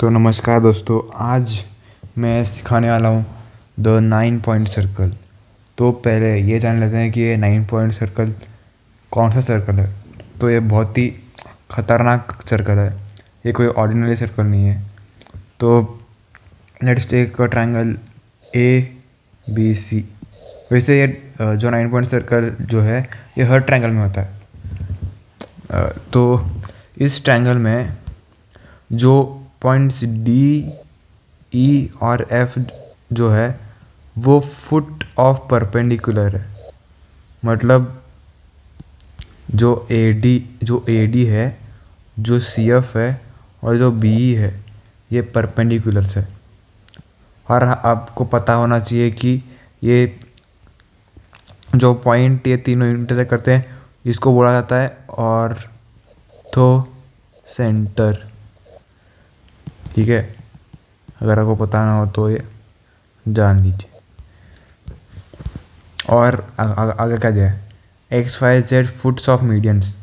तो नमस्कार दोस्तों, आज मैं सिखाने वाला हूँ द 9 पॉइंट सर्कल। तो पहले ये जान लेते हैं कि ये 9 पॉइंट सर्कल कौन सा सर्कल है। तो ये बहुत ही ख़तरनाक सर्कल है, ये कोई ऑर्डिनरी सर्कल नहीं है। तो let's take a triangle ABC। वैसे ये जो 9 पॉइंट सर्कल जो है ये हर ट्रायंगल में होता है। तो इस ट्रायंगल में जो पॉइंट्स D, E और F जो है वो फुट ऑफ परपेंडिकुलर है। मतलब जो AD है, जो CF है और जो BE है ये परपेंडिकुलर है। और आपको पता होना चाहिए कि ये जो पॉइंट ये तीनों इंटरसेक्ट करते हैं इसको बोला जाता है ऑर्थो सेंटर। ठीक है, अगर आपको पता ना हो तो ये जान लीजिए। और आगे क्या दिया है, XYZ फुट्स ऑफ मीडियंस।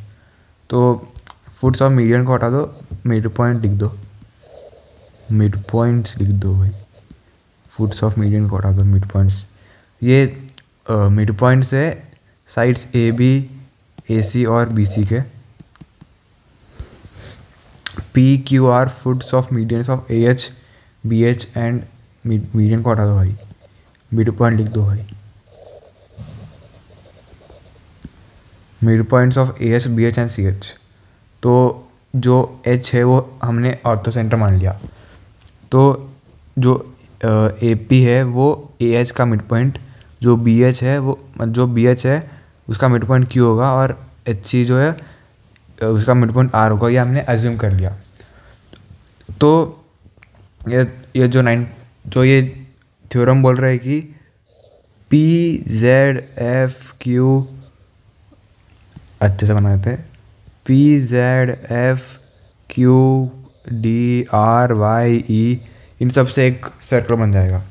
तो फुट्स ऑफ मीडियन को हटा दो, मिड पॉइंट लिख दो, मिड पॉइंट्स लिख दो भाई। फुट्स ऑफ मीडियन को हटा दो, मिड पॉइंट्स। ये मिड पॉइंट्स है साइड्स AB, AC और BC के। PQR foots of medians of AH, BH and median को हटा दो भाई, मिड पॉइंट लिख दो भाई। Mid points of AH, BH and CH। तो जो H है वो हमने ऑर्थो सेंटर मान लिया। तो जो AP है वो AH का मिड पॉइंट, जो BH है वो उसका मिड पॉइंट Q होगा और HC जो है उसका मिड पॉइंट R होगा। ये हमने अज्यूम कर लिया। तो ये जो ये थ्योरम बोल रहा है कि PZFQ अच्छे से बना देते हैं, PZFQDRYE इन सब से एक सर्कल बन जाएगा।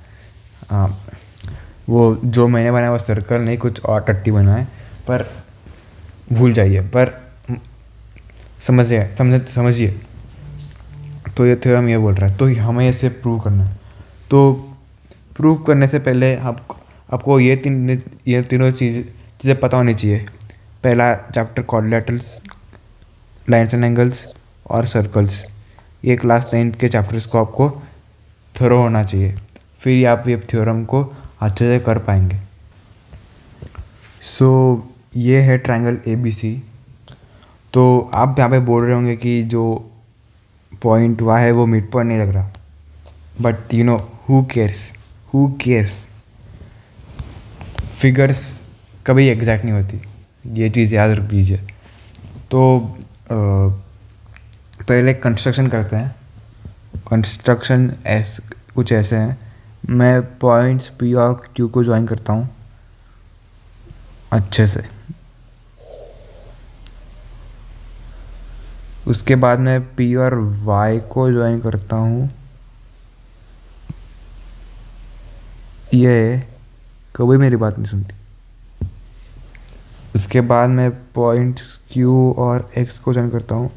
वो जो मैंने बनाया वो सर्कल नहीं, कुछ और टट्टी बना है, पर भूल जाइए, पर समझिए। तो ये थ्योरम ये बोल रहा है, तो हमें इसे प्रूव करना है। तो प्रूव करने से पहले आपको ये तीनों चीज़ें पता होनी चाहिए। पहला chapter quadrilaterals, lines and angles और सर्कल्स। ये क्लास 9 के चैप्टर्स को आपको थोरो होना चाहिए, फिर आप ये थ्योरम को अच्छे से कर पाएंगे। सो ये है ट्रायंगल ABC। तो आप यहाँ पे बोल रहे होंगे कि जो पॉइंट हुआ है वो मिड पॉइंट नहीं लग रहा, but you know who cares. Figures कभी एग्जैक्ट नहीं होती, ये चीज़ याद रख दीजिए। तो पहले कंस्ट्रक्शन करते हैं। कंस्ट्रक्शन कुछ ऐसे हैं। मैं पॉइंट्स P और Q को ज्वाइन करता हूँ अच्छे से। उसके बाद मैं P और Y को ज्वाइन करता हूँ। ये कभी मेरी बात नहीं सुनती। उसके बाद मैं पॉइंट Q और X को ज्वाइन करता हूँ।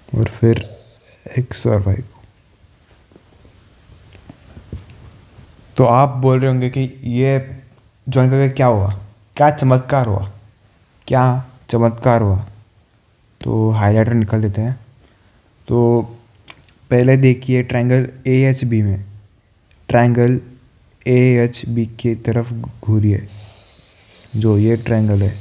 और फिर X और Y को। तो आप बोल रहे होंगे कि ये ज्वाइन करके क्या हुआ, क्या चमत्कार हुआ। तो हाइलाइटर निकाल देते हैं। तो पहले देखिए ट्रायंगल AHB में, ट्रायंगल AHB की तरफ घूरिए, जो ये ट्रायंगल है।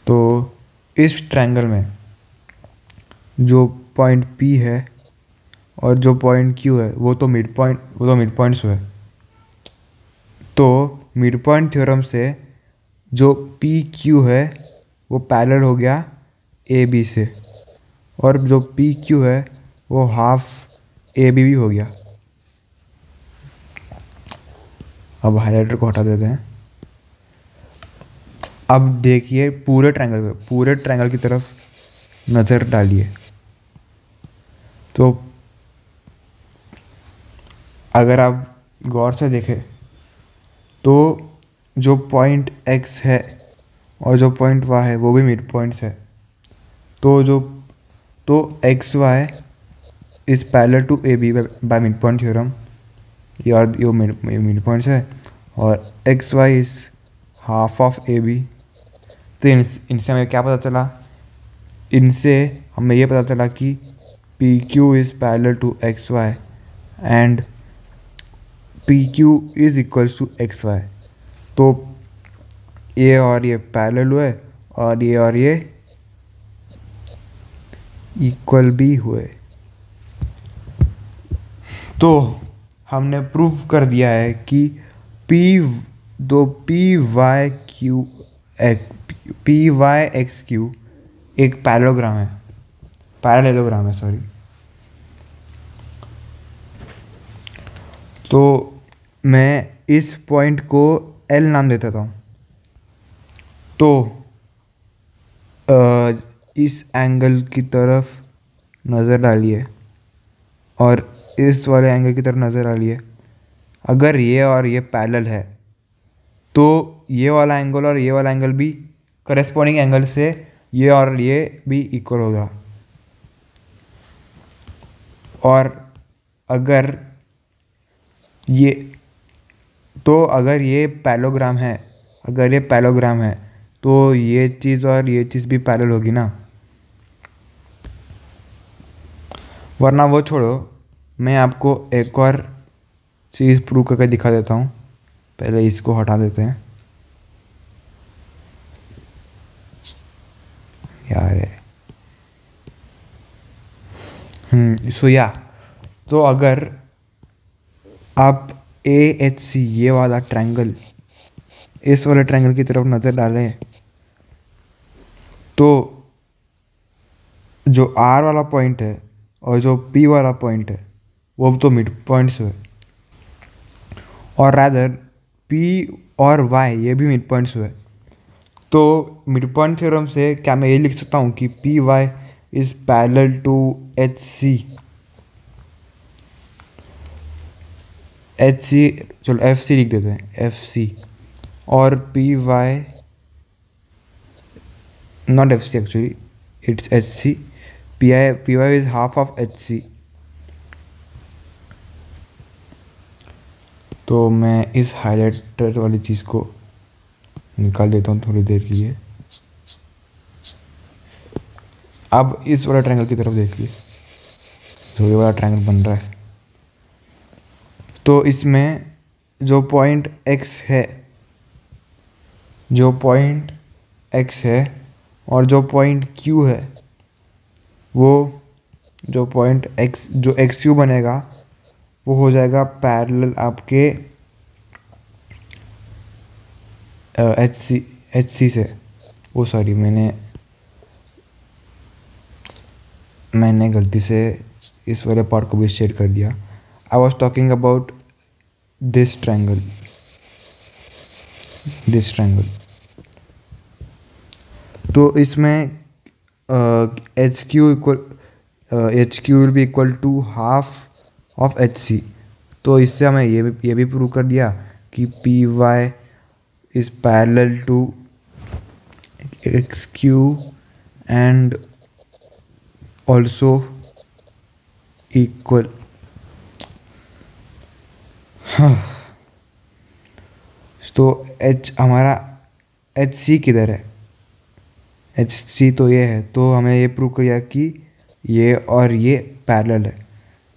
तो इस ट्रायंगल में जो पॉइंट P है और जो पॉइंट Q है वो तो मिड पॉइंट्स हुए। तो मिड पॉइंट थ्योरम से जो PQ है वो पैरेलल हो गया AB से, और जो PQ है वो हाफ AB भी हो गया। अब हाइलाइटर को हटा देते हैं। अब देखिए पूरे ट्रायंगल की तरफ नज़र डालिए। तो अगर आप गौर से देखें तो जो पॉइंट x है और जो पॉइंट y है वो भी मिड पॉइंट्स है। तो X Y is parallel to A B by mid point theorem, ये मिड पॉइंट्स है, और X Y is half of A B. तो इनसे हमें क्या पता चला, इनसे हमें ये पता चला कि P Q is parallel to X Y and P Q is equals to X Y. तो ये और ये पैरेलल हुए और ये इक्वल भी हुए। तो हमने प्रूव कर दिया है कि पी वाई एक्स क्यू एक पैरेललोग्राम है सॉरी। तो मैं इस पॉइंट को एल नाम देता था। तो इस एंगल की तरफ नज़र डालिए और इस वाले एंगल की तरफ नज़र डालिए। अगर ये और ये पैरेलल है तो ये वाला एंगल और ये वाला एंगल भी करेस्पॉन्डिंग एंगल से ये और ये भी इक्वल होगा। और अगर ये पैरेललोग्राम है तो ये चीज़ और ये चीज़ भी पैरेलल होगी ना। वरना वो छोड़ो, मैं आपको एक और चीज़ प्रूव करके दिखा देता हूँ। पहले इसको हटा देते हैं यार। तो अगर आप AHC ये वाला ट्रायंगल इस वाले ट्रायंगल की तरफ नज़र डालें तो जो R वाला पॉइंट है और जो P वाला पॉइंट है वो तो मिड पॉइंट्स है, और रादर P और Y ये भी मिड पॉइंट्स हुए। तो मिड पॉइंट थ्योरम से क्या मैं ये लिख सकता हूँ कि P Y is parallel to H C. चलो एफ सी लिख देते हैं, एफ सी, और P Y not F C actually it's H C, P Y is half of H C. तो मैं इस हाइलाइटर वाली चीज़ को निकाल देता हूँ थोड़ी देर के लिए। अब इस वाला ट्रायंगल की तरफ देखिए, जो ये वाला ट्रायंगल बन रहा है। तो इसमें जो पॉइंट x है और जो पॉइंट q है, वो जो पॉइंट जो xq बनेगा वो हो जाएगा पैरेलल आपके एच सी से। वो सॉरी, मैंने गलती से इस वाले पार्ट को भी शेयर कर दिया। I was talking about this triangle. तो इसमें H Q will be equal to half of H C. तो इससे हमें ये भी प्रूव कर दिया कि P Y is parallel to X Q and also equal. तो हमारा एच सी किधर है? एच सी तो ये है। तो हमें ये प्रूव किया कि ये और ये पैरेलल है।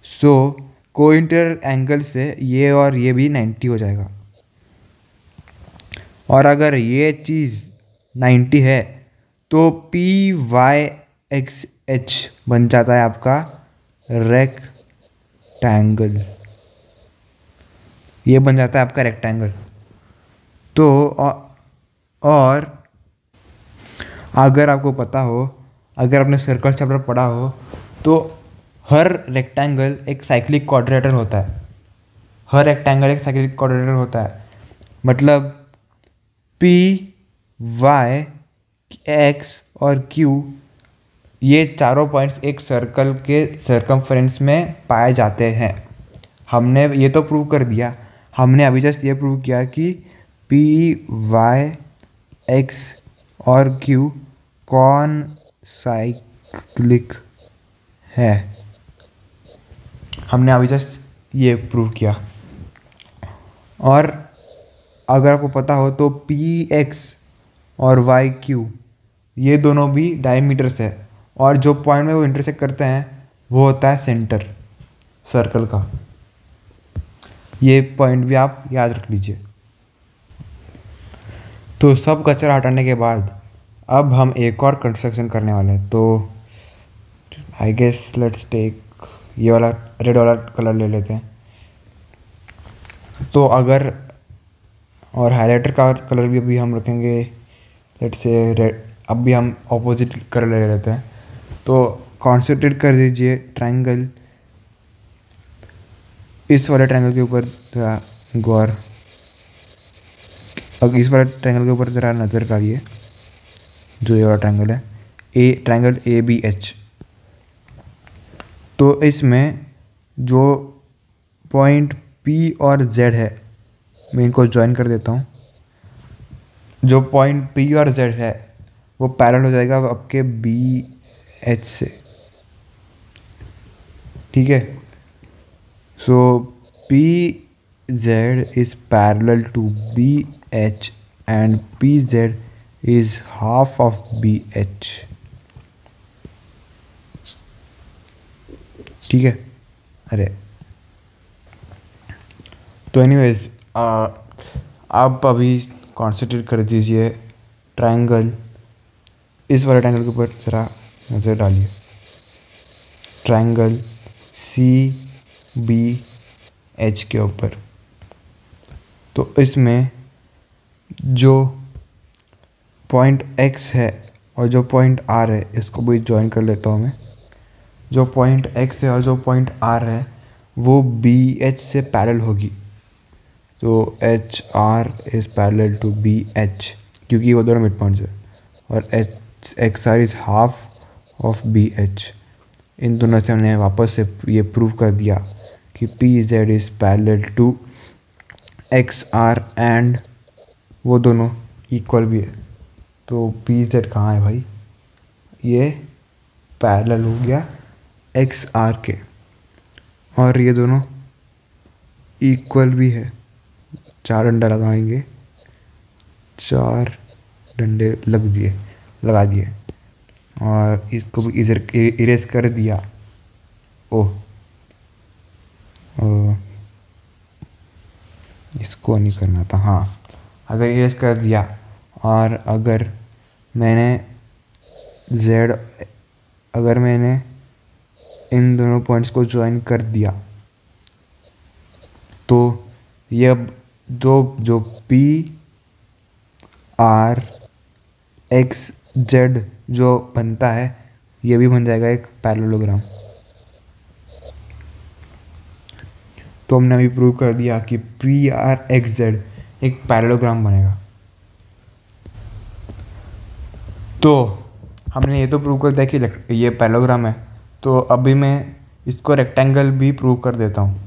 सो कोइंटर एंगल से ये और ये भी 90 हो जाएगा। और अगर ये चीज़ 90 है तो पी वाई एक्स एच बन जाता है आपका रेक्टेंगल। ये बन जाता है आपका रेक्टेंगल। तो और अगर आपको पता हो, अगर आपने सर्कल चैप्टर पढ़ा हो, तो हर रेक्टेंगल एक साइक्लिक क्वाड्रेटर होता है। मतलब पी वाई एक्स और क्यू ये चारों पॉइंट्स एक सर्कल के सर्कमफ्रेंस में पाए जाते हैं। हमने ये तो प्रूव कर दिया। हमने अभी जस्ट ये प्रूव किया कि पी वाई एक्स और क्यू कौन साइक्लिक है। हमने अभी जस्ट ये प्रूव किया। और अगर आपको पता हो तो पी एक्स और वाई क्यू ये दोनों भी डायमीटर्स है, और जो पॉइंट में वो इंटरसेक्ट करते हैं वो होता है सेंटर सर्कल का। ये पॉइंट भी आप याद रख लीजिए। तो सब कचरा हटाने के बाद अब हम एक और कंस्ट्रक्शन करने वाले हैं। तो आई गेस लेट्स टेक ये वाला रेड वाला कलर ले लेते हैं। तो अगर और हाइलाइटर का कलर भी अभी हम रखेंगे, लेट्स से रेड। अब भी हम ऑपोजिट कलर ले लेते हैं। तो कॉन्सेंट्रेट कर दीजिए ट्रायंगल, इस वाले ट्रायंगल के ऊपर ज़रा गौर, अब इस वाले ट्रायंगल के ऊपर ज़रा नज़र डालिए। जो ये वाला ट्रायंगल है ट्रायंगल ABH। तो इसमें जो पॉइंट P और Z है, मैं इनको ज्वाइन कर देता हूँ। जो पॉइंट P और Z है वो पैरेलल हो जाएगा आपके BH से, ठीक है। सो PZ is parallel to BH and PZ is half of BH, ठीक है। अरे तो एनीवेज आप अभी कॉन्सेंट्रेट कर दीजिए ट्रायंगल, इस वाले ट्रायंगल के ऊपर ज़रा नज़र डालिए। ट्रायंगल CBH के ऊपर। तो इसमें जो पॉइंट X है और जो पॉइंट R है, इसको भी ज्वाइन कर लेता हूँ मैं। जो पॉइंट X है और जो पॉइंट R है वो BH से पैरेलल होगी। तो HR is parallel to BH, क्योंकि वो दोनों मिड पॉइंट्स है। और XR is half of BH। इन दोनों से हमने वापस से ये प्रूव कर दिया कि PZ is parallel to XR and वो दोनों इक्वल भी है। तो PZ कहाँ है भाई, ये पैरेलल हो गया XR के, और ये दोनों इक्वल भी है। 4 डंडा लगाएंगे, 4 डंडे लगा दिए और इसको भी इरेज कर दिया। ओह इसको नहीं करना था। हाँ, अगर इरेज कर दिया और अगर मैंने इन दोनों पॉइंट्स को ज्वाइन कर दिया तो ये अब जो PRXZ जो बनता है ये भी बन जाएगा एक पैरेललोग्राम। तो हमने अभी प्रूव कर दिया कि PRXZ एक पैरेललोग्राम बनेगा। तो हमने ये तो प्रूव कर दिया कि ये पैरेललोग्राम है। तो अभी मैं इसको रेक्टेंगल भी प्रूव कर देता हूँ।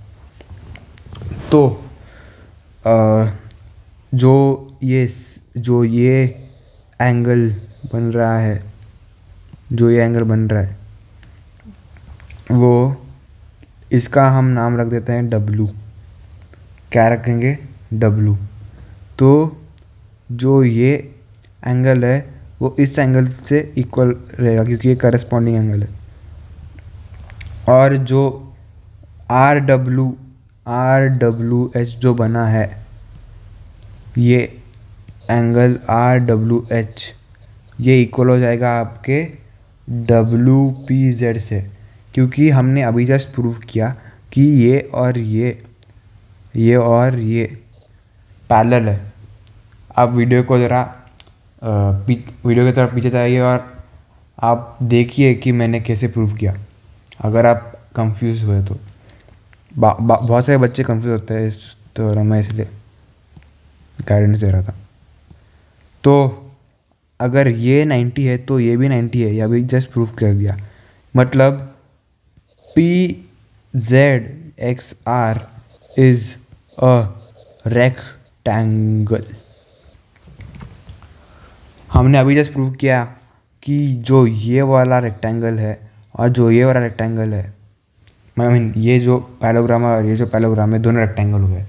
तो जो ये एंगल बन रहा है, वो इसका हम नाम रख देते हैं W। क्या रखेंगे? W। तो जो ये एंगल है वो इस एंगल से इक्वल रहेगा क्योंकि ये करस्पॉन्डिंग एंगल है। और जो RWH जो बना है, ये एंगल RWH ये इक्वल हो जाएगा आपके WPZ से, क्योंकि हमने अभी जस्ट प्रूव किया कि ये और ये पैरेलल है। आप वीडियो को ज़रा वीडियो की तरफ पीछे जाइए और आप देखिए कि मैंने कैसे प्रूव किया। अगर आप कंफ्यूज हुए तो बहुत सारे बच्चे कंफ्यूज होते हैं इस दौरान, मैं इसलिए गाइडेंस दे रहा था। तो अगर ये 90 है तो ये भी 90 है, ये अभी जस्ट प्रूफ कर दिया। मतलब PZXR इज़ अ रेक्टेंगल। हमने अभी जस्ट प्रूव किया कि जो ये वाला रेक्टेंगल है और जो ये वाला रेक्टेंगल है, आई मीन ये जो पैराग्राम है और ये जो पैराग्राम है, दोनों रेक्टेंगल हो गए।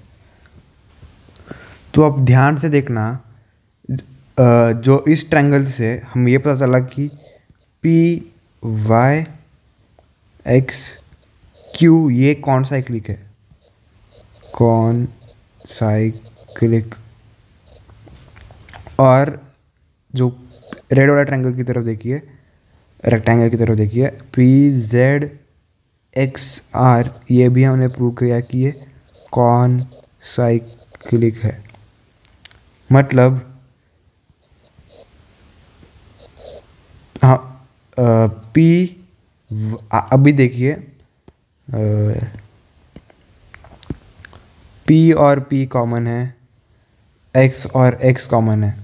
तो अब ध्यान से देखना, जो इस ट्रायंगल से हम ये पता चला कि पी वाई एक्स क्यू ये कौन साइक्लिक है, कौन साइक्लिक। और जो रेड वाला ट्रायंगल की तरफ देखिए, रेक्टेंगल की तरफ देखिए, पी जेड एक्स आर, ये भी हमने प्रूव किया कि ये कौन साइक्लिक है। मतलब हाँ, पी अभी देखिए, पी और पी कॉमन है, एक्स और एक्स कॉमन है।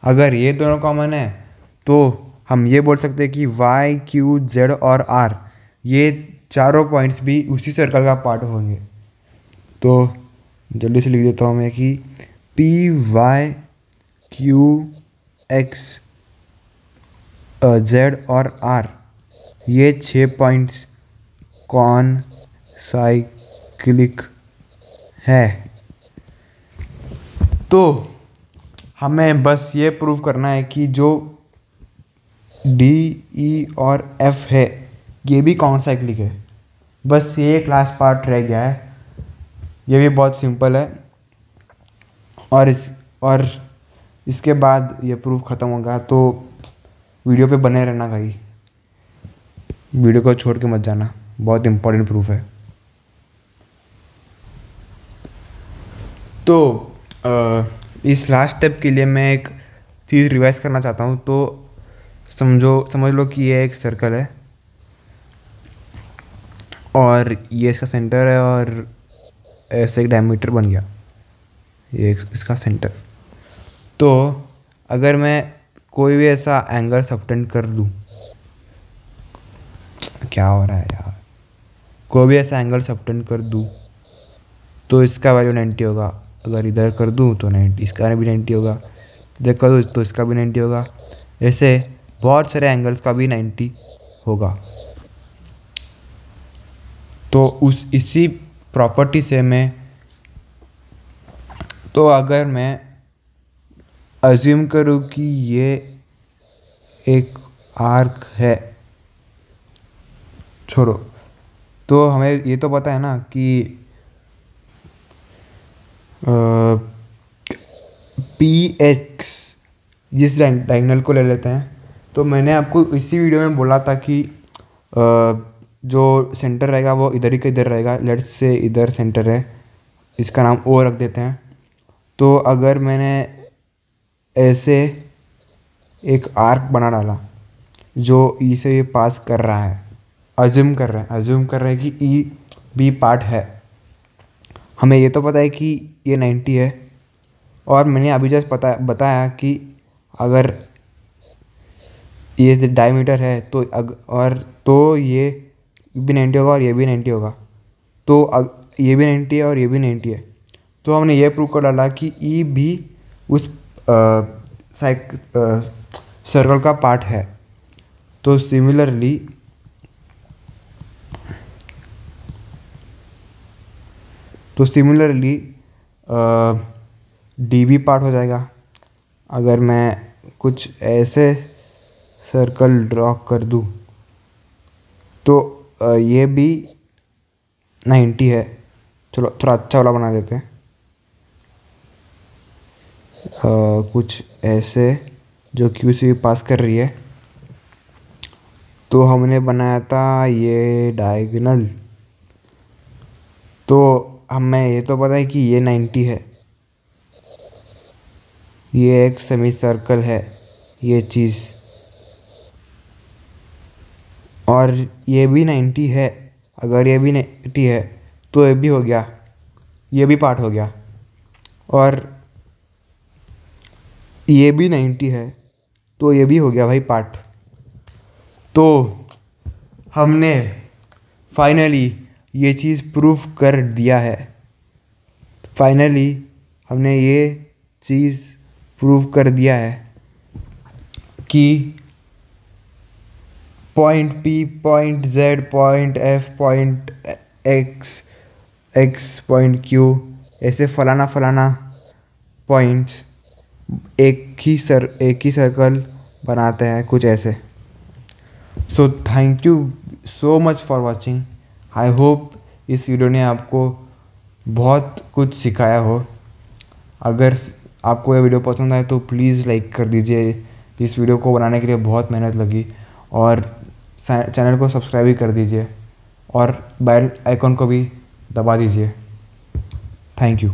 अगर ये दोनों कॉमन है तो हम ये बोल सकते हैं कि वाई क्यू जेड और आर ये चारों पॉइंट्स भी उसी सर्कल का पार्ट होंगे। तो जल्दी से लिख देता हूँ मैं कि P Y Q X Z और आर ये 6 पॉइंट्स कौन साइक्लिक है। तो हमें बस ये प्रूव करना है कि जो डी ई और एफ है ये भी कौन साइक्लिक है। बस ये एक लास्ट पार्ट रह गया है, ये भी बहुत सिंपल है। और इसके बाद ये प्रूफ ख़त्म होगा। तो वीडियो पे बने रहना भाई, वीडियो को छोड़ के मत जाना, बहुत इम्पोर्टेंट प्रूफ है। तो इस लास्ट स्टेप के लिए मैं एक चीज़ रिवाइज करना चाहता हूँ। तो समझ लो कि ये एक सर्कल है और ये इसका सेंटर है और ऐसे एक डायमीटर बन गया, ये इसका सेंटर। तो अगर मैं कोई भी ऐसा एंगल सबटेंड कर दूँ, क्या हो रहा है यार, कोई भी ऐसा एंगल सबटेंड कर दूँ तो इसका वैल्यू 90 होगा। अगर इधर कर दूँ तो 90, इसका भी 90 होगा। इधर कर दूँ तो इसका भी 90 होगा। ऐसे बहुत सारे एंगल्स का भी 90 होगा। तो इसी प्रॉपर्टी से तो अगर मैं अज्यूम करूँ कि ये एक आर्क है, छोड़ो, तो हमें ये तो पता है ना कि पी एक्स जिस डायगोनल को ले लेते हैं। तो मैंने आपको इसी वीडियो में बोला था कि जो सेंटर रहेगा वो इधर ही का इधर रहेगा। लेट्स से इधर सेंटर है, इसका नाम ओ रख देते हैं। तो अगर मैंने ऐसे एक आर्क बना डाला जो ई से ये पास कर रहा है, अज्यूम कर रहे हैं कि ई बी पार्ट है। हमें ये तो पता है कि ये 90 है और मैंने अभी जस्ट बताया कि अगर ये डायमीटर है तो ये भी 90 होगा और ये भी 90 होगा। तो ये भी 90 है और ये भी 90 है। तो हमने ये प्रूव कर डाला कि ई भी उस सर्कल का पार्ट है। तो सिमिलरली डी भी पार्ट हो जाएगा। अगर मैं कुछ ऐसे सर्कल ड्रॉ कर दूँ तो ये भी 90 है। चलो थोड़ा अच्छा वाला बना देते हैं, कुछ ऐसे जो क्यू से भी पास कर रही है। तो हमने बनाया था ये डायगोनल। तो हमें ये तो पता है कि ये 90 है, ये एक सेमी सर्कल है ये चीज़, और ये भी 90 है। अगर ये भी 90 है तो ये भी हो गया, ये भी पार्ट हो गया। और ये भी 90 है तो ये भी हो गया भाई पार्ट। तो हमने फाइनली ये चीज़ प्रूफ कर दिया है। हमने ये चीज़ प्रूव कर दिया है कि point P, point Z, point F, point X, point Q, ऐसे फलाना फलाना पॉइंट्स एक ही सर्कल बनाते हैं, कुछ ऐसे। So thank you so much for watching. I hope इस वीडियो ने आपको बहुत कुछ सिखाया हो। अगर आपको यह वीडियो पसंद आए तो प्लीज़ लाइक कर दीजिए। इस वीडियो को बनाने के लिए बहुत मेहनत लगी, और चैनल को सब्सक्राइब भी कर दीजिए और बेल आइकॉन को भी दबा दीजिए। Thank you.